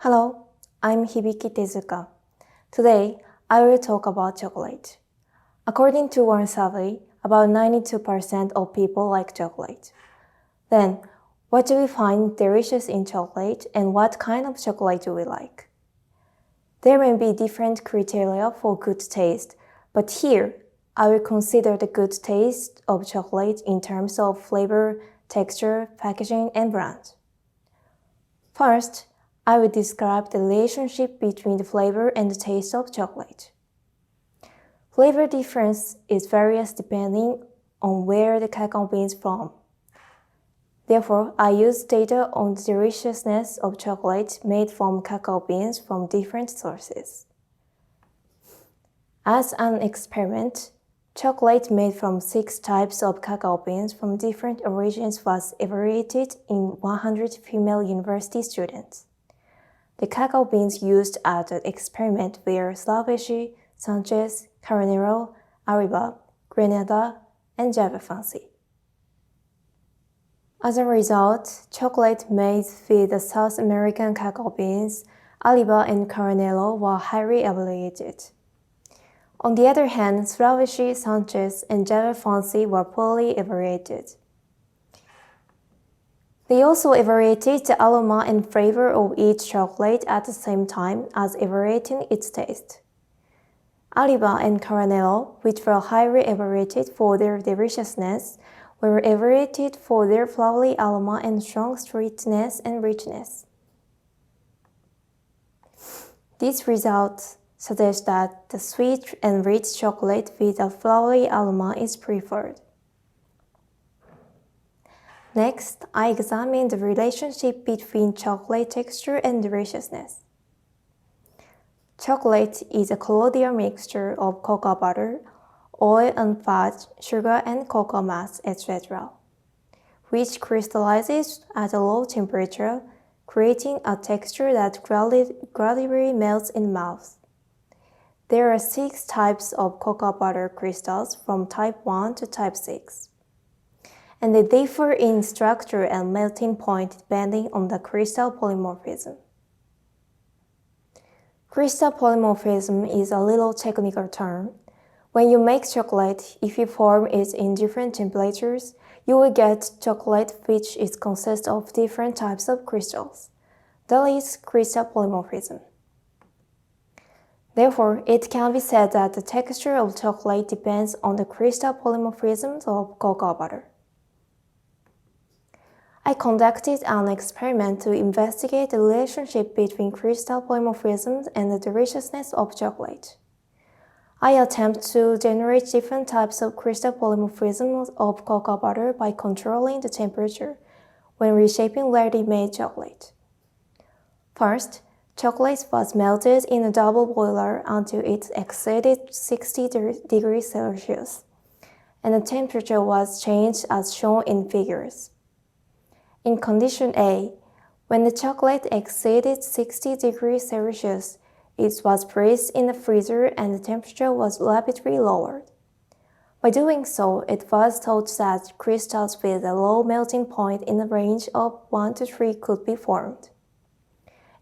Hello, I'm Hibiki Tezuka. Today, I will talk about chocolate. According to one survey, about 92% of people like chocolate. Then, what do we find delicious in chocolate and what kind of chocolate do we like? There may be different criteria for good taste, but here, I will consider the good taste of chocolate in terms of flavor, texture, packaging, and brand. First, I will describe the relationship between the flavor and the taste of chocolate. Flavor difference is various depending on where the cacao beans from. Therefore, I use data on the deliciousness of chocolate made from cacao beans from different sources. As an experiment, chocolate made from 6 types of cacao beans from different origins was evaluated in 100 female university students. The cacao beans used at the experiment were Sulawesi, Sanchez, Carnero, Arriba, Grenada, and Java Fancy. As a result, chocolate made with the South American cacao beans, Arriba and Carnero were highly evaluated. On the other hand, Sulawesi, Sanchez, and Java Fancy were poorly evaluated. They also evaluated the aroma and flavor of each chocolate at the same time as evaluating its taste. Arriba and Carnero, which were highly evaluated for their deliciousness, were evaluated for their flowery aroma and strong sweetness and richness. These results suggest that the sweet and rich chocolate with a flowery aroma is preferred. Next, I examine the relationship between chocolate texture and deliciousness. Chocolate is a colloidal mixture of cocoa butter, oil and fat, sugar and cocoa mass, etc., which crystallizes at a low temperature, creating a texture that gradually melts in the mouth. There are 6 types of cocoa butter crystals from type 1 to type 6. And they differ in structure and melting point depending on the crystal polymorphism. Crystal polymorphism is a little technical term. When you make chocolate, if you form it in different temperatures, you will get chocolate which is consists of different types of crystals. That is crystal polymorphism. Therefore, it can be said that the texture of chocolate depends on the crystal polymorphisms of cocoa butter. I conducted an experiment to investigate the relationship between crystal polymorphisms and the deliciousness of chocolate. I attempted to generate different types of crystal polymorphisms of cocoa butter by controlling the temperature when reshaping ready-made chocolate. First, chocolate was melted in a double boiler until it exceeded 60 degrees Celsius, and the temperature was changed as shown in figures. In condition A, when the chocolate exceeded 60 degrees Celsius, it was placed in the freezer and the temperature was rapidly lowered. By doing so, it was thought that crystals with a low melting point in the range of 1 to 3 could be formed.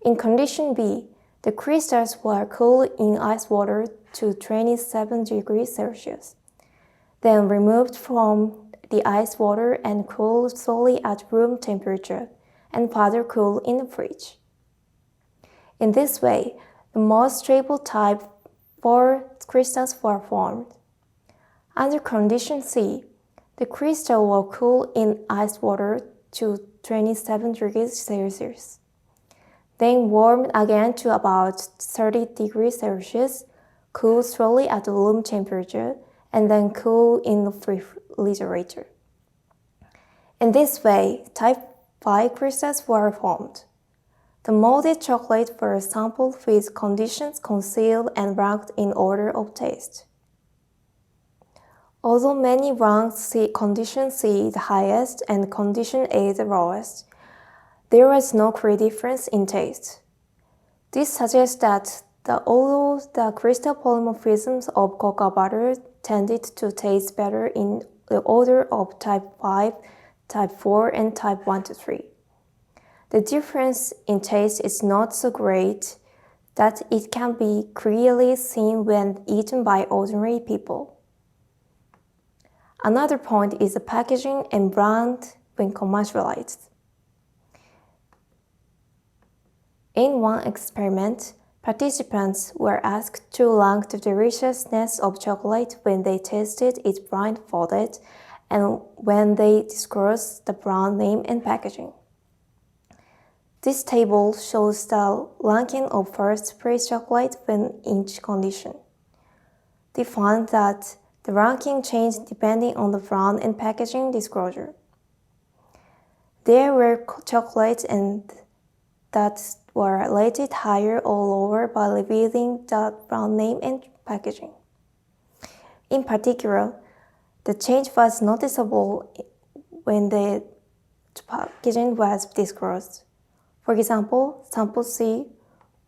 In condition B, the crystals were cooled in ice water to 27 degrees Celsius, then removed from the ice water and cooled slowly at room temperature and further cooled in the fridge. In this way, the most stable type 4 crystals were formed. Under condition C, the crystals were cooled in ice water to 27 degrees Celsius, then warmed again to about 30 degrees Celsius, cooled slowly at room temperature, and then cooled in the refrigerator. In this way, type 5 crystals were formed. The molded chocolate were sampled with conditions concealed and ranked in order of taste. Although many ranked condition C the highest and condition A the lowest, there was no clear difference in taste. This suggests that although the crystal polymorphisms of cocoa butter tended to taste better in the order of type 5, type 4, and type 1 to 3, the difference in taste is not so great that it can be clearly seen when eaten by ordinary people. Another point is the packaging and brand when commercialized. In one experiment, participants were asked to rank the deliciousness of chocolate when they tasted it blindfolded and when they disclosed the brand name and packaging. This table shows the ranking of first-place chocolate when each condition. They found that the ranking changed depending on the brand and packaging disclosure. There were chocolates that were rated higher or lower by revealing the brand name and packaging. In particular, the change was noticeable when the packaging was disclosed. For example, sample C,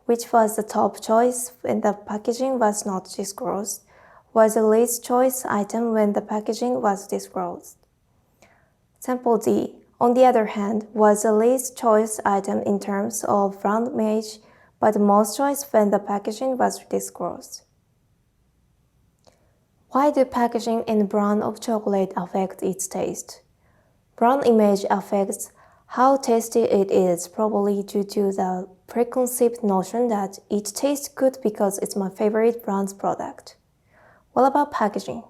which was the top choice when the packaging was not disclosed, was the least choice item when the packaging was disclosed. Sample D, on the other hand, was the least choice item in terms of brand image, but the most choice when the packaging was disclosed. Why do packaging and brand of chocolate affect its taste? Brand image affects how tasty it is, probably due to the preconceived notion that it tastes good because it's my favorite brand's product. What about packaging?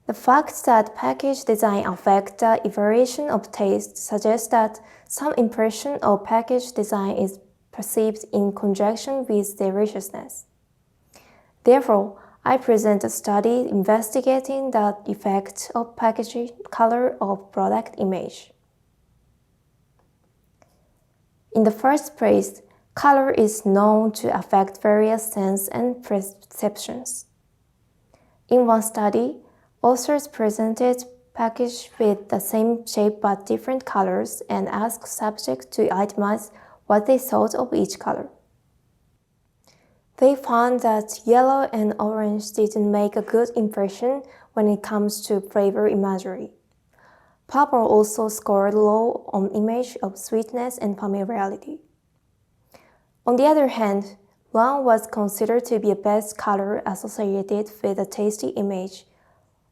The fact that package design affects the evaluation of taste suggests that some impression of package design is perceived in conjunction with deliciousness. Therefore, I present a study investigating the effect of packaging color of product image. In the first place, color is known to affect various senses and perceptions. In one study, authors presented packages with the same shape but different colors and asked subjects to itemize what they thought of each color. They found that yellow and orange didn't make a good impression when it comes to flavor imagery. Purple also scored low on image of sweetness and familiarity. On the other hand, brown was considered to be the best color associated with a tasty image,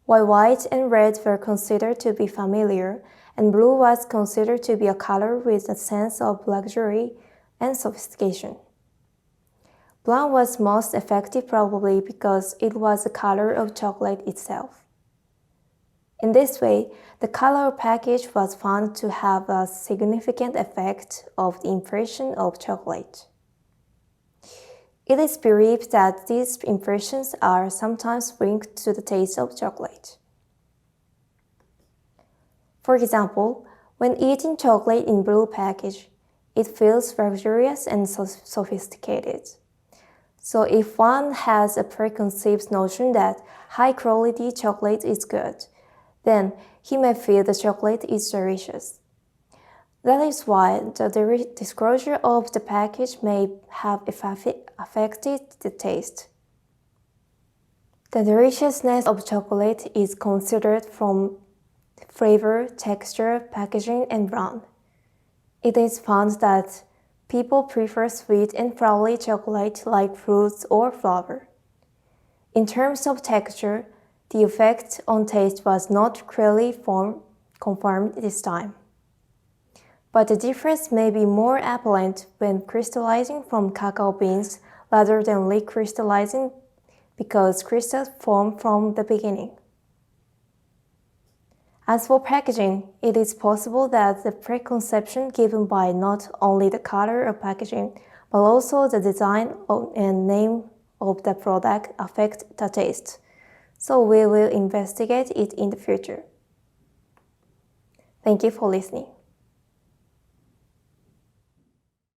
while white and red were considered to be familiar, and blue was considered to be a color with a sense of luxury and sophistication. Brown was most effective probably because it was the color of chocolate itself. In this way, the color package was found to have a significant effect of the impression of chocolate. It is believed that these impressions are sometimes linked to the taste of chocolate. For example, when eating chocolate in blue package, it feels luxurious and sophisticated. So if one has a preconceived notion that high-quality chocolate is good, then he may feel the chocolate is delicious. That is why the disclosure of the package may have affected the taste. The deliciousness of chocolate is considered from flavor, texture, packaging, and brand. It is found that people prefer sweet and flowery chocolate like fruits or flour. In terms of texture, the effect on taste was not clearly confirmed this time. But the difference may be more apparent when crystallizing from cacao beans rather than recrystallizing because crystals form from the beginning. As for packaging, it is possible that the preconception given by not only the color of packaging, but also the design and name of the product affect the taste. So we will investigate it in the future. Thank you for listening.